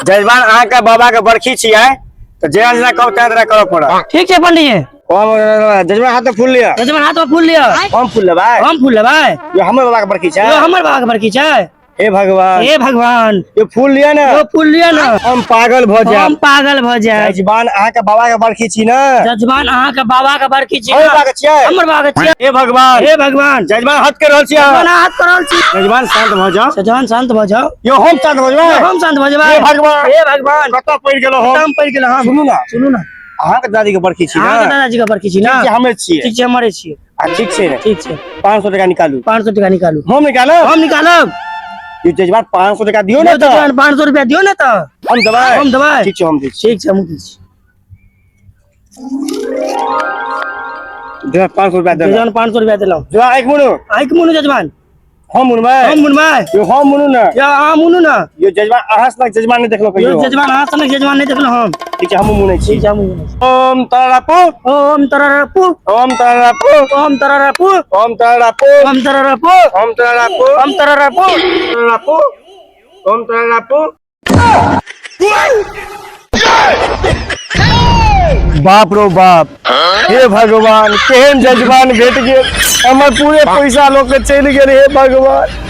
जजमान अहाँ के बाबा के बरखी छियै तो जेना जेना कहब तेना तेना करऽ पड़त। ठीक है पंडित जी। जजमान हाथ में फूल लिया। जजमान हाथ में फूल लिया। हम फूल लेबै। हम फूल लेबै। ये हमर बाबा के बरखी छै। यो हमर बाबा के बरखी छै। हे भगवान, हे भगवान, ये फूल लिया ना। यो फूल लिया ना। हम पागल भ जाएब। हम पागल भ जाएब। जजमान अहाँ के बाबा के बरखी छी ना। जजमान अहाँ के बाबा के बरखी छी। हमर बाबा के छियै। हमर बाबा के छियै। हे भगवान, हे भगवान, जजमान हाथ कर रहल छी। जजमान हाथ कर रहल छी। जजमान शांत भ जाओ। जजमान शांत भ जाओ। यो हम शांत भ जेबै। हम शांत भ जेबै। हे भगवान, हे भगवान, कतऽ पड़ गेलो हम। कतऽ पड़ गेलो हम। सुनू ना, सुनू ना, अहाँ के दादी के बरखी छी ना। अहाँ के दादाजी के बरखी छी ना। ठीक छै, हमे छियै। ठीक छै, हमरे छियै। ठीक छै ने। ठीक छै, 500 टका निकालू। 500 टका निकालू। हम निकालब। हम निकालब। ये जजमान 500 टका दियो ना। जजमान 500 रुपया दियो ना त। हम देबै। हम देबै। ठीक छै, हम दै छी। ठीक छै, हम दै छी। जजमान 500 रुपया देबै। जजमान 500 रुपया देलौ। जजमान एक मुनु। आइक मुनु जजमान। हम मुनबै। हम मुनबै। यो हम मुनु ना। या अहाँ मुनु ना। यो जजमान अहाँ सनक जजमान नहीं देखलो कहियो। यो जजमान अहाँ सनक जजमान नहीं देखलो हम। ठीक छै, हम मुनै छी। ठीक छै, हम मुनै छी। ओम तारापु। ओम तररपु। ओम तारापु। ओम तररपु। ओम तारापु। ओम तररपु। ओम तारापु। ओम तररपु। तारापु। ओम तारापु। बाप रो बाप, हे भगवान केहन जजमान भेट गेल। हमर पूरे पैसा लोग के चलि गेल। हे भगवान।